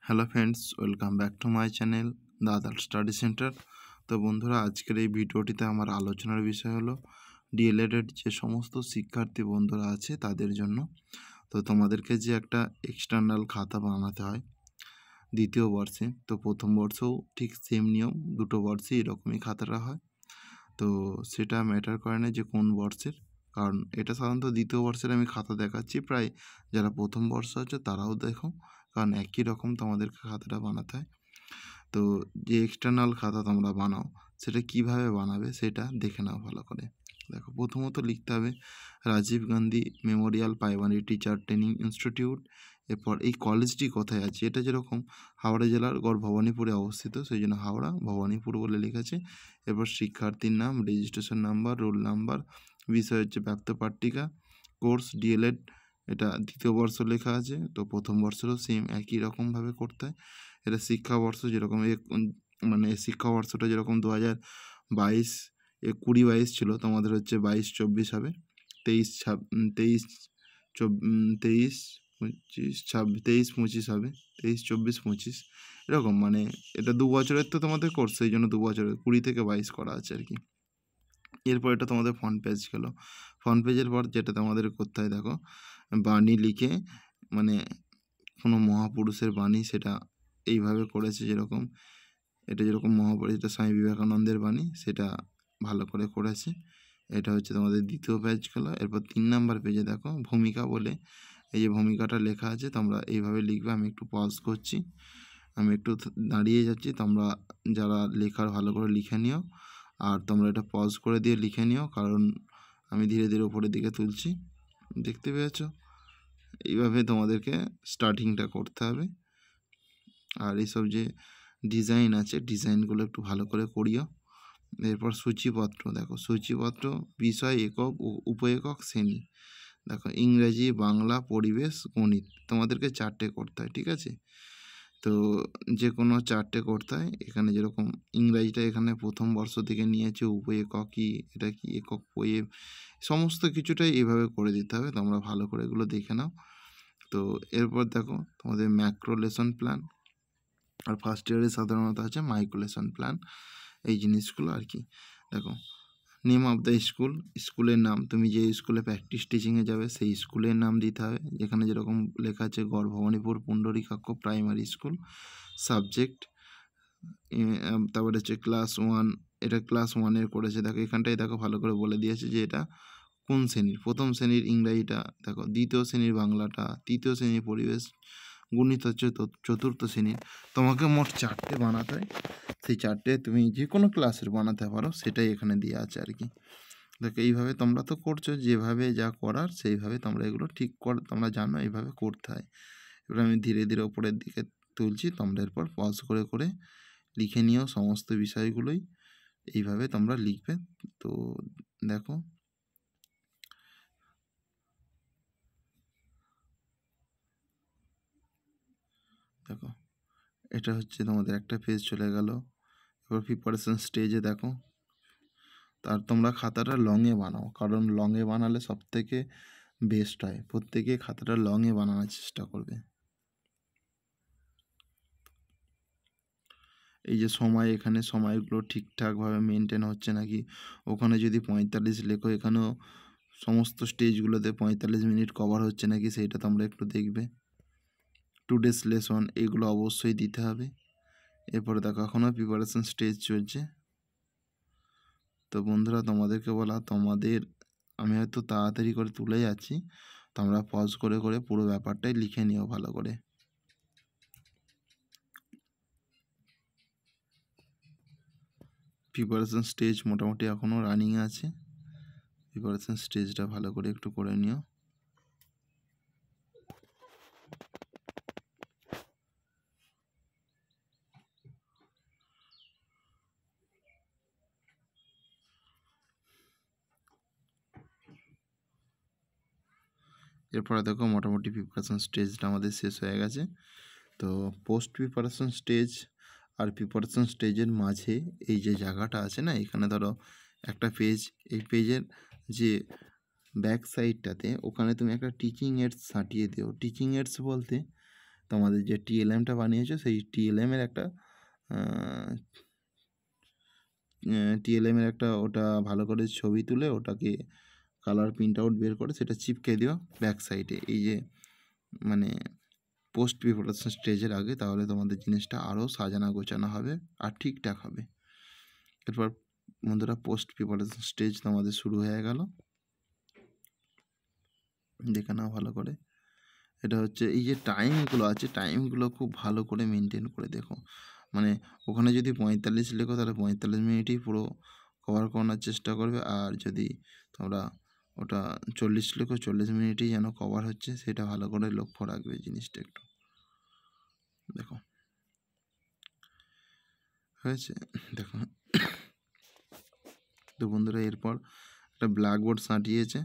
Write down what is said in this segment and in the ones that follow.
Hello friends, welcome back to my channel the adult study centre. তো বন্ধুরা, আজকের এই ভিডিওটিতে আমার আলোচনার বিষয় হলো ডিএলএডের যে সমস্ত শিক্ষার্থী বন্ধুরা আছে তাদের জন্য। তো তোমাদেরকে যে একটা এক্সটার্নাল খাতা বানাতে হয় দ্বিতীয় বর্ষে, তো প্রথম বর্ষেও ঠিক সেম নিয়ম, দুটো বর্ষে এরকমই খাতাটা হয়। তো সেটা ম্যাটার করে না যে কোন বর্ষের, কারণ এটা সাধারণত দ্বিতীয় বর্ষের আমি খাতা দেখাচ্ছি, প্রায় যারা প্রথম বর্ষ আছে তারাও দেখো, কারণ একই রকম তোমাদেরকে খাতাটা বানাতে হয়। তো যে এক্সটার্নাল খাতা তোমরা বানাও সেটা কিভাবে বানাবে সেটা দেখে নাও ভালো করে। দেখো, প্রথমত লিখতে হবে Rajiv Gandhi memorial primary teacher training institute. এরপর এই কলেজটি কোথায় আছে, এটা যেরকম হাওড়া জেলার গড় ভবানীপুরে অবস্থিত, সেই জন্য হাওড়া ভবানীপুর বলে লিখেছে। এরপর শিক্ষার্থীর নাম, রেজিস্ট্রেশন নাম্বার, রোল নাম্বার, বিষয় হচ্ছে ব্যপ্ত পাট্টিকা, কোর্স ডিএলএড, এটা দ্বিতীয় বর্ষ লেখা আছে। তো প্রথম বর্ষেরও সেম একই রকমভাবে করতে হয়। এটা শিক্ষাবর্ষ যেরকম মানে শিক্ষাবর্ষটা যেরকম 2022 20-22 ছিল, তোমাদের হচ্ছে 22-24 হবে। 23-25 হবে, 23-24-25 এরকম, মানে এটা 2 বছরের তো তোমাদের কোর্স, সেই জন্য 2 বছরের 20 থেকে 22 করা আছে আর কি। এরপর এটা তোমাদের ফ্রন্ট পেজ গেল। ফ্রন্ট পেজের পর যেটা তোমাদের করতে হয়, দেখো বাণী লিখে, মানে কোনো মহাপুরুষের বাণী, সেটা এইভাবে করেছে যেরকম, এটা যেরকম মহাপুরুষ, এটা স্বামী বিবেকানন্দের বাণী, সেটা ভালো করে করেছে। এটা হচ্ছে তোমাদের দ্বিতীয় পেজ গেল। এরপর 3 নাম্বার পেজে দেখো ভূমিকা বলে এই যে ভূমিকাটা লেখা আছে, তোমরা এইভাবে লিখবে। আমি একটু পজ করছি, আমি একটু দাঁড়িয়ে যাচ্ছি, তোমরা যারা লেখার ভালো করে লিখে নিও, আর তোমরা এটা পজ করে দিয়ে লিখে নিও, কারণ আমি ধীরে ধীরে উপরের দিকে তুলছি, দেখতে পেয়েছো? এইভাবে তোমাদেরকে স্টার্টিংটা করতে হবে। আর এইসব যে ডিজাইন আছে, ডিজাইনগুলো একটু ভালো করে করিও। এরপর সূচিপত্র, দেখো সূচিপত্র বিষয়, একক ও উপ একক শ্রেণী। দেখো ইংরেজি, বাংলা, পরিবেশ, গণিত, তোমাদেরকে 4টে করতে হয়, ঠিক আছে? তো যে কোনো 4টে করতে হয়। এখানে যেরকম ইংরাজিটা এখানে প্রথম বর্ষ থেকে নিয়েছে, উপ এককই, এটা কি একক পোয়েম, সমস্ত কিছুটাই এভাবে করে দিতে হবে। তোমরা ভালো করে এগুলো দেখে নাও। তো এরপর দেখো তোমাদের ম্যাক্রো লেসন প্ল্যান, আর ফার্স্ট ইয়ারে সাধারণত আছে মাইক্রো লেসন প্ল্যান, এই জিনিসগুলো আর কি। দেখো নেম অফ দ্য স্কুল, স্কুলের নাম, তুমি যে স্কুলে প্র্যাকটিস টিচিংয়ে যাবে সেই স্কুলের নাম দিতে হবে। যেখানে যেরকম লেখা আছে Garh Bhabanipur Pundarikaksha primary school. Subject, তারপরে হচ্ছে ক্লাস 1, এটা ক্লাস 1-এর করেছে। দেখো এখানটায় দেখো ভালো করে বলে দিয়েছে যে এটা কোন শ্রেণীর। প্রথম শ্রেণীর ইংরাজিটা দেখো, দ্বিতীয় শ্রেণীর বাংলাটা, তৃতীয় শ্রেণীর পরিবেশ, গণিত হচ্ছে চতুর্থ শ্রেণীর। তোমাকে মোট 4টে বানাতে হয়, সেই 4টে তুমি যে কোনো ক্লাসের বানাতে পারো, সেটাই এখানে দেওয়া আছে আর কি। দেখো এইভাবে তোমরা তো করছো, যেভাবে যা করার সেইভাবে তোমরা এগুলো ঠিক কর, তোমরা জানো এইভাবে করতে হয়। এবার আমি ধীরে ধীরে ওপরের দিকে তুলছি, তোমরা এরপর পজ করে করে লিখে নিও সমস্ত বিষয়গুলোই, এইভাবে তোমরা লিখবে। তো দেখো, দেখো এটা হচ্ছে তোমাদের একটা পেজ চলে গেল। এবার প্রিপারেশন স্টেজে দেখো, তার তোমরা খাতাটা লংয়ে বানাও, কারণ লংয়ে বানালে সব থেকে বেস্ট হয়। প্রত্যেকে খাতাটা লংয়ে বানানোর চেষ্টা করবে। এই যে সময়, এখানে সময়গুলো ঠিকঠাকভাবে মেনটেন হচ্ছে নাকি, ওখানে যদি 45 লেখো, এখানেও সমস্ত স্টেজগুলোতে 45 মিনিট কভার হচ্ছে নাকি, সেইটা তোমরা একটু দেখবে। টুডেস লেসন, এগুলো অবশ্যই দিতে হবে। এরপরে দেখো এখনও প্রিপারেশন স্টেজ চলছে। তো বন্ধুরা, তোমাদেরকে বলা, তোমাদের আমি হয়তো তাড়াতাড়ি করে তুলে যাচ্ছি, তোমরা পজ করে করে পুরো ব্যাপারটাই লিখে নিও ভালো করে। প্রিপারেশন স্টেজ মোটামুটি এখনও রানিং আছে, প্রিপারেশন স্টেজটা ভালো করে একটু করে নিও। এরপরে দেখো মোটামুটি প্রিপারেশন স্টেজটা আমাদের শেষ হয়ে গেছে। তো পোস্ট প্রিপারেশন স্টেজ আর প্রিপারেশন স্টেজের মাঝে এই যে জায়গাটা আছে না, এখানে ধরো একটা পেজ, এই পেজের যে ব্যাক সাইডটাতে ওখানে তুমি একটা টিচিং এডস সাটিয়ে দিও। টিচিং এডস বলতে তোমাদের যে টিএলএমটা বানিয়েছো সেই টিএলএমের একটা ওটা ভালো করে ছবি তুলে ওটাকে কালার প্রিন্ট আউট বের করে সেটা চিপকে দিও ব্যাক সাইডে, এই যে মানে পোস্ট প্রিপারেশন স্টেজের আগে, তাহলে তোমাদের জিনিসটা আরও সাজানো গোছানো হবে আর ঠিকঠাক হবে। এরপর বন্ধুরা পোস্ট প্রিপারেশন স্টেজ তোমাদের শুরু হয়ে গেল, দেখে নাও ভালো করে। এটা হচ্ছে এই যে টাইমগুলো আছে, টাইমগুলো খুব ভালো করে মেনটেন করে দেখো, মানে ওখানে যদি 45 লেখো তাহলে 45 মিনিটই পুরো কভার করানোর চেষ্টা করবে, আর যদি তোমরা ওটা 40 লেখো 40 মিনিটই যেন কভার হচ্ছে সেটা ভালো করে লক্ষ্য রাখবে জিনিসটা একটু। দেখো হয়েছে, দেখো তো বন্ধুরা এরপর একটা ব্ল্যাকবোর্ড সাঁটিয়েছে,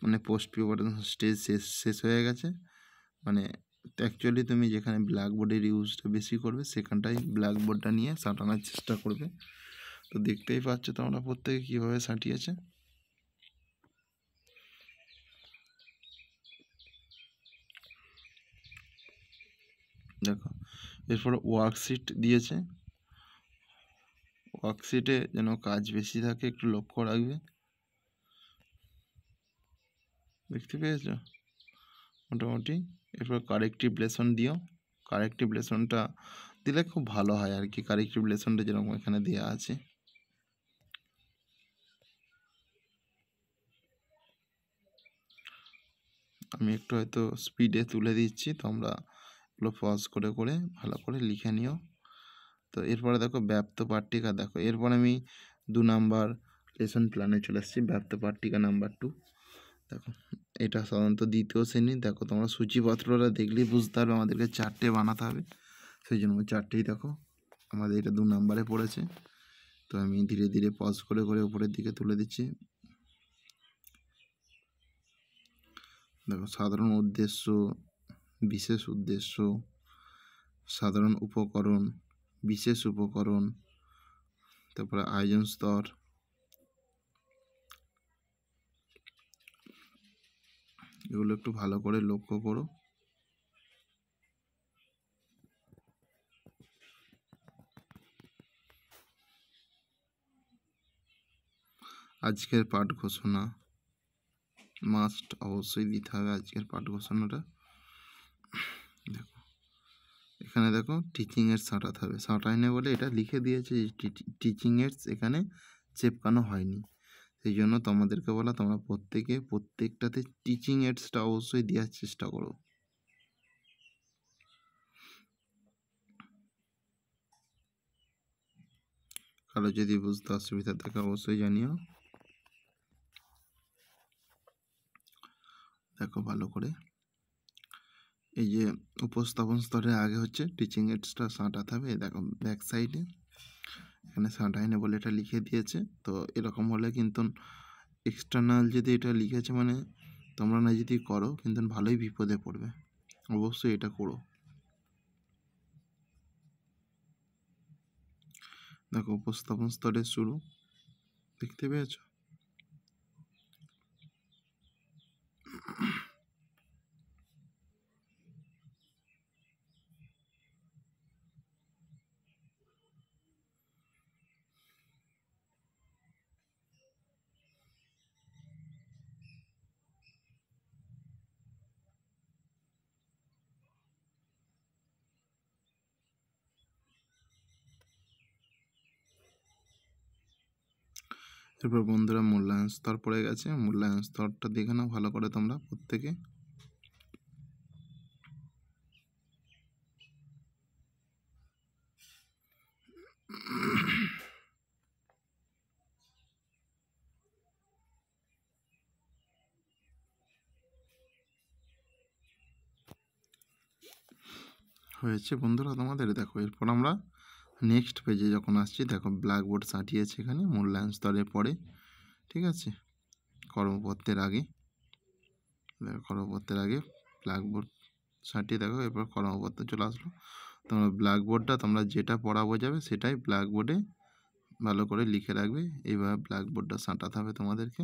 মানে পোস্ট প্রিপারেশন স্টেজ শেষ হয়ে গেছে। মানে অ্যাকচুয়ালি তুমি যেখানে ব্ল্যাকবোর্ডের ইউজটা বেশি করবে সেখানটাই ব্ল্যাকবোর্ডটা নিয়ে সাঁটানোর চেষ্টা করবে। তো দেখতেই পাচ্ছ তোমরা প্রত্যেকে কীভাবে সাঁটিয়েছে। দেখো এরপর ওয়ার্কশিট দিয়েছে, ওয়ার্কশিটে যেন কাজ বেশি থাকে একটু লক্ষ্য রাখবে, দেখতে পেয়েছ মোটামুটি। এরপর কারেক্টিভ লেসন দিও, কারেক্টিভ লেসনটা দিলে খুব ভালো হয় আর কি, কারেক্টিভ লেসনটা যেরকম এখানে দেওয়া আছে। আমি একটু হয়তো স্পিডে তুলে দিচ্ছি, তোমরা এগুলো পজ করে করে ভালো করে লিখে নিও। তো এরপরে দেখো ব্যাপ্ত পাট্টিকা, দেখো এরপর আমি 2 নাম্বার লেসন প্ল্যানে চলে এসেছি, ব্যাপ্ত পাট্টিকা নাম্বার 2। দেখো এটা সাধারণত দ্বিতীয় শ্রেণী, দেখো তোমরা সূচিপত্রটা দেখলেই বুঝতে পারবে আমাদেরকে 4টে বানাতে হবে, সেই জন্য 4টেই দেখো আমাদের এটা 2 নাম্বারে পড়েছে। তো আমি ধীরে ধীরে পজ করে করে উপরের দিকে তুলে দিচ্ছি। দেখো সাধারণ উদ্দেশ্য, বিশেষ উদ্দেশ্য, সাধারণ উপকরণ, বিশেষ উপকরণ, তারপরে আয়োজন স্তর, এগুলো একটু ভালো করে লক্ষ্য করো। আজকের পাঠ ঘোষণা মাস্ট অবশ্যই দিতে হবে, আজকের পাঠ ঘোষণাটা। দেখো এখানে দেখো টিচিং এডস সাঁটাতে হবে, সাঁটায়নি বলে এটা লিখে দিয়েছে টিচিং এডস এখানে চেপকানো হয়নি, সেই জন্য তোমাদেরকে বলা তোমরা প্রত্যেকটাতে টিচিং এডসটা অবশ্যই দেওয়ার চেষ্টা করো। কারো যদি বুঝতে অসুবিধা থাকে অবশ্যই জানিও। দেখো ভালো করে এই যে উপস্থাপন স্তরের আগে হচ্ছে টিচিং এডসটা সাঁটাতে হবে, দেখো ব্যাক সাইডে এখানে সাঁটায়নি বলে এটা লিখে দিয়েছে। তো এরকম হলে কিন্তু এক্সটার্নাল যদি এটা লিখেছে মানে তোমরা না যদি করো কিন্তু ভালোই বিপদে পড়বে, অবশ্যই এটা করো। দেখো উপস্থাপন স্তরের শুরু, দেখতে পেয়েছ। এরপর বন্ধুরা মূল্যায়ন স্তর পড়ে গেছে, মূল্যায়ন স্তরটা দেখে নাও ভালো করে তোমরা প্রত্যেকে। হয়েছে বন্ধুরা তোমাদের। দেখো এরপর আমরা নেক্সট পেজে যখন আসছি, দেখো ব্ল্যাকবোর্ড সাঁটিয়েছে এখানে মূল্যায়ন স্তরের পরে, ঠিক আছে, কর্মপত্রের আগে। দেখো কর্মপত্রের আগে ব্ল্যাকবোর্ড সাঁটিয়ে দেখো এরপর কর্মপত্র চলে আসলো। তোমরা ব্ল্যাকবোর্ডটা তোমরা যেটা পড়া বোঝাবে সেটাই ব্ল্যাকবোর্ডে ভালো করে লিখে রাখবে। এইভাবে ব্ল্যাকবোর্ডটা সাঁটাতে হবে তোমাদেরকে,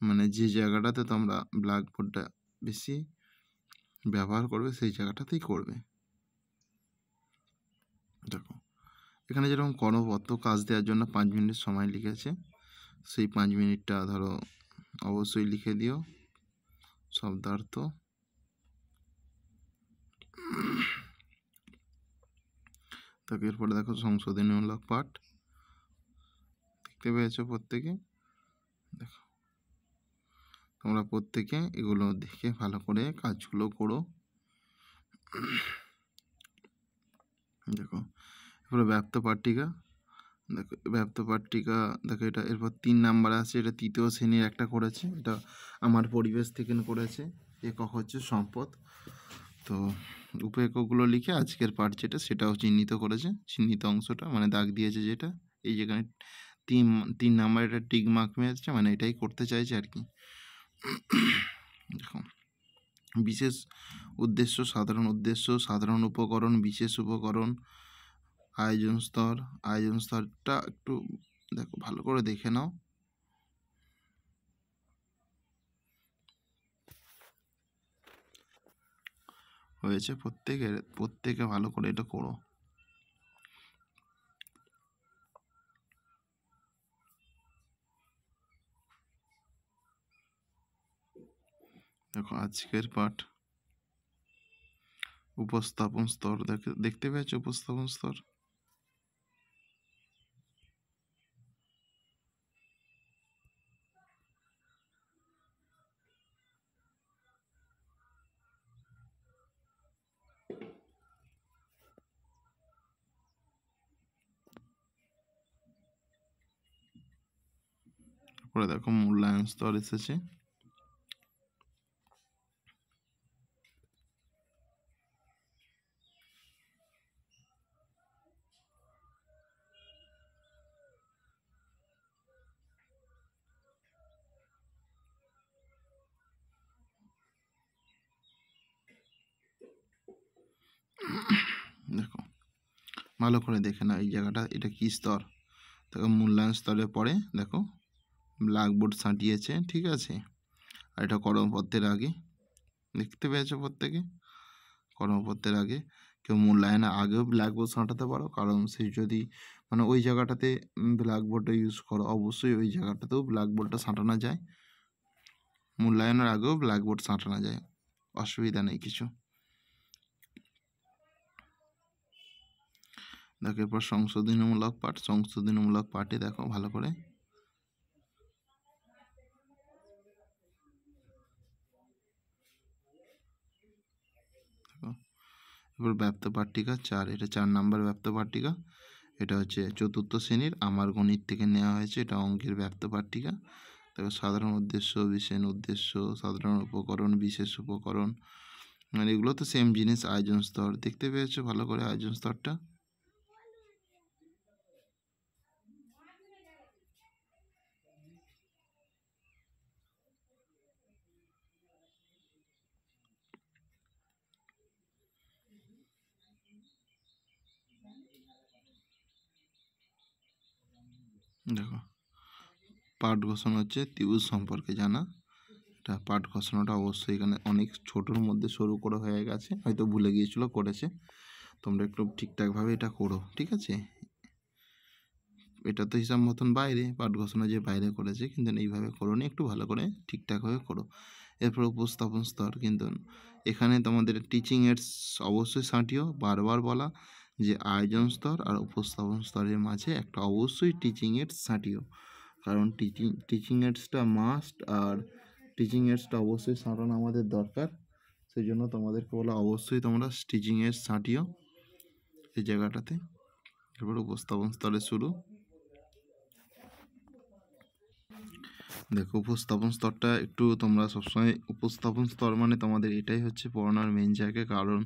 মানে যে জায়গাটাতে তোমরা ব্ল্যাকবোর্ডটা বেশি ব্যবহার করবে সেই জায়গাটাতেই করবে। দেখো এখানে যেরকম করপত্র কাজ দেওয়ার জন্য 5 মিনিট সময় লিখেছে, সেই 5 মিনিটটা ধরো অবশ্যই লিখে দিও শব্দার্থ। তাকে এরপরে দেখো সংশোধনীমূলক পাঠ দেখতে পেয়েছো প্রত্যেকে। দেখো তোমরা প্রত্যেকে এগুলো দেখে ভালো করে কাজগুলো করো। দেখো এরপরে ব্যাপ্ত পাট্টিকা। দেখো ব্যাপ্ত পাট্টিকা দেখো এটা এরপর 3 নাম্বার আছে, এটা তৃতীয় শ্রেণীর একটা করেছে, এটা আমার পরিবেশ থেকে করেছে। একক হচ্ছে সম্পদ। তো উপএককগুলো লিখে আজকের পাঠ যেটা সেটাও চিহ্নিত করেছে, চিহ্নিত অংশটা মানে দাগ দিয়েছে যেটা, এই যেখানে 3 নাম্বার এটা টিক মার্ক মেরেছে, মানে এটাই করতে চাইছে আর কি। দেখো বিশেষ উদ্দেশ্য, সাধারণ উদ্দেশ্য, সাধারণ উপকরণ, বিশেষ উপকরণ, আয়োজন স্তর। আয়োজন স্তরটা একটু দেখো ভালো করে দেখে নাও। হয়েছে প্রত্যেকে ভালো করে এটা করো। দেখো আজকের পাঠ উপস্থাপন স্তর, দেখতে পেয়েছো উপস্থাপন স্তর। তারপরে দেখো মূল্যায়ন স্তর এসেছে। দেখো ভালো করে দেখে নাও এই জায়গাটা, এটা কি স্তর। দেখো মূল্যায়ন স্তরের পরে দেখো ব্ল্যাকবোর্ড সাঁটিয়েছে, ঠিক আছে। আর এটা কর্মপত্রের আগে, দেখতে পেয়েছো প্রত্যেকে। কর্মপত্রের আগে কেউ মূল্যায়নের আগেও ব্ল্যাকবোর্ড সাঁটাতে পারো, কারণ সেই যদি মানে ওই জায়গাটাতে ব্ল্যাকবোর্ডটা ইউজ করো, অবশ্যই ওই জায়গাটাতেও ব্ল্যাকবোর্ডটা সাঁটানো যায়। মূল্যায়নের আগেও ব্ল্যাকবোর্ড সাঁটানো যায়, অসুবিধা নেই কিছু। দেখো এরপর সংশোধনীমূলক পাঠ। সংশোধনীমূলক পাঠে দেখো ভালো করে এবার ব্যাপ্ত পাট্টিকা 4, এটা 4 নাম্বার ব্যাপ্ত পাট্টিকা। এটা হচ্ছে 4র্থ শ্রেণীর আমার গণিত থেকে নেওয়া হয়েছে, এটা অঙ্কের ব্যাপ্ত পাট্টিকা। দেখো সাধারণ উদ্দেশ্য, বিশেষ উদ্দেশ্য, সাধারণ উপকরণ, বিশেষ উপকরণ, মানে এগুলো তো সেম জিনিস। আয়োজন স্তর দেখতে পেয়েছো ভালো করে, আয়োজন স্তরটা। দেখো পাঠ ঘোষণা হচ্ছে ত্রিভুজ সম্পর্কে জানা। এটা পাঠ ঘোষণাটা অবশ্যই এখানে অনেক ছোটোর মধ্যে শুরু করে হয়ে গেছে, হয়তো ভুলে গিয়েছিলো, করেছে। তোমরা একটু ঠিকঠাকভাবে এটা করো, ঠিক আছে। এটা তো হিসাব মতন বাইরে, পাঠ ঘোষণা যে বাইরে করেছে, কিন্তু এইভাবে করো নি, একটু ভালো করে ঠিকঠাকভাবে করো। এরপর উপস্থাপন স্তর, কিন্তু এখানে তোমাদের টিচিং এডস অবশ্যই সাঁটিও, বারবার বলা যে আয়োজন স্তর আর উপস্থাপন স্তরের মাঝে একটা অবশ্যই টিচিং এডস সাঁটিও, কারণ টিচিং এডসটা মাস্ট, আর টিচিং এডসটা অবশ্যই সাঁটানো আমাদের দরকার। সেই জন্য তোমাদেরকে বলা অবশ্যই তোমরা টিচিং এডস সাঁটিও এই জায়গাটাতে। এরপর উপস্থাপন স্তরে শুরু। দেখো উপস্থাপন স্তরটা একটু তোমরা সবসময়, উপস্থাপন স্তর মানে তোমাদের এটাই হচ্ছে পড়ানোর মেন জায়গা, কারণ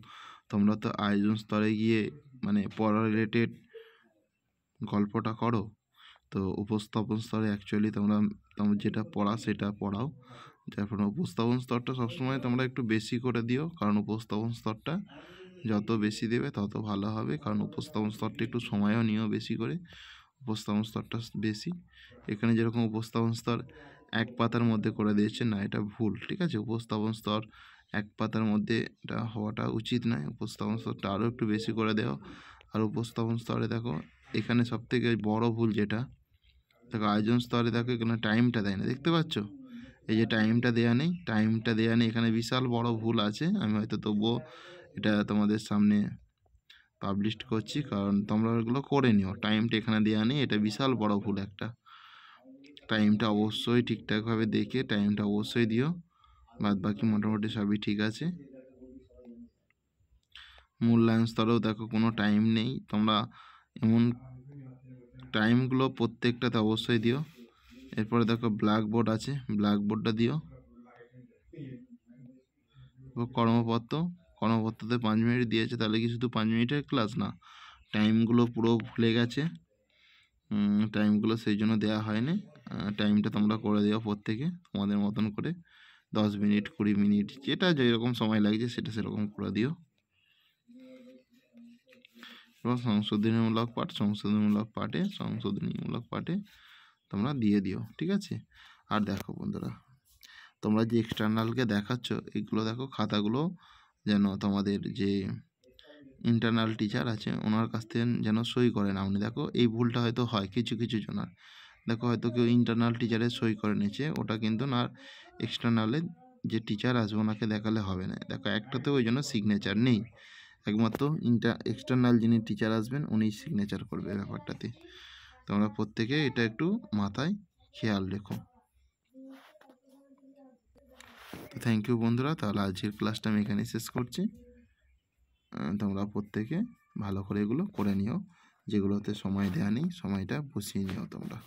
তোমরা তো আয়োজন স্তরে গিয়ে মানে পড়া রিলেটেড গল্পটা করো। তো উপস্থাপন স্তরে অ্যাকচুয়ালি তোমরা যেটা পড়া সেটা পড়াও। যার ফলে উপস্থাপন স্তরটা সবসময় তোমরা একটু বেশি করে দিও, কারণ উপস্থাপন স্তরটা যত বেশি দেবে তত ভালো হবে, কারণ উপস্থাপন স্তরটা একটু সময়ও নিও বেশি করে। উপস্থাপন স্তরটা বেশি, এখানে যেরকম উপস্থাপন স্তর 1 পাতার মধ্যে করে দিয়েছে না, এটা ভুল, ঠিক আছে। উপস্থাপন স্তর এক পাতার মধ্যে এটা হওয়াটা উচিত নয়। উপস্থাপন স্তরটা আরও একটু বেশি করে দেও। আর উপস্থাপন স্তরে দেখো এখানে সবথেকে বড় ভুল যেটা, দেখো আয়োজন স্তরে দেখো এখানে টাইমটা দেয় না, দেখতে পাচ্ছ? এই যে টাইমটা দেওয়া নেই, টাইমটা দেওয়া নেই, এখানে বিশাল বড় ভুল আছে। আমি হয়তো তবুও এটা তোমাদের সামনে পাবলিশ করছি, কারণ তোমরা ওগুলো করে নিও। টাইমটা এখানে দেওয়া নেই, এটা বিশাল বড় ভুল একটা। টাইমটা অবশ্যই ঠিকঠাকভাবে দেখে টাইমটা অবশ্যই দিও। বাদ বাকি মোটামুটি সবই ঠিক আছে। মূল্যায়ন স্তরেও দেখো কোনো টাইম নেই, তোমরা এমন টাইমগুলো প্রত্যেকটাতে অবশ্যই দিও। এরপরে দেখো ব্ল্যাকবোর্ড আছে, ব্ল্যাকবোর্ডটা দিও। কর্মপত্রতে 5 মিনিট দিয়েছে, তাহলে কি শুধু 5 মিনিটের ক্লাস? না, টাইমগুলো পুরো ভুলে গেছে, টাইমগুলো সেই জন্য দেওয়া হয়নি। টাইমটা তোমরা করে দিও প্রত্যেকে তোমাদের মতন করে, 10 মিনিট 20 মিনিট যেটা যেরকম সময় লাগছে সেটা সেরকম করে দিও। এবং সংশোধনীমূলক পাঠে তোমরা দিয়ে দিও, ঠিক আছে? আর দেখো বন্ধুরা, তোমরা যে এক্সটার্নালকে দেখাচ্ছ এগুলো দেখো খাতাগুলো যেন তোমাদের যে ইন্টারনাল টিচার আছে ওনার কাছ থেকে যেন সই করে না উনি। দেখো এই ভুলটা হয়তো হয় কিছু কিছু জনার, দেখো হয়তো কেউ ইন্টারনাল টিচারে সই করে নিয়েছে, ওটা কিন্তু না এক্সটার্নালে যে টিচার আসবে ওনাকে দেখালে হবে না। দেখো একটাতেও ওই জন্য সিগনেচার নেই, একমাত্র এক্সটার্নাল যিনি টিচার আসবেন উনি সিগনেচার করবে ব্যাপারটাতে। তোমরা প্রত্যেকে এটা একটু মাথায় খেয়াল রেখো। তো থ্যাংক ইউ বন্ধুরা, তাহলে আজকের ক্লাসটা আমি এখানে শেষ করছি। তোমরা প্রত্যেকে ভালো করে এগুলো করে নিও, যেগুলোতে সময় দেওয়া নেই সময়টা বসিয়ে নিও তোমরা।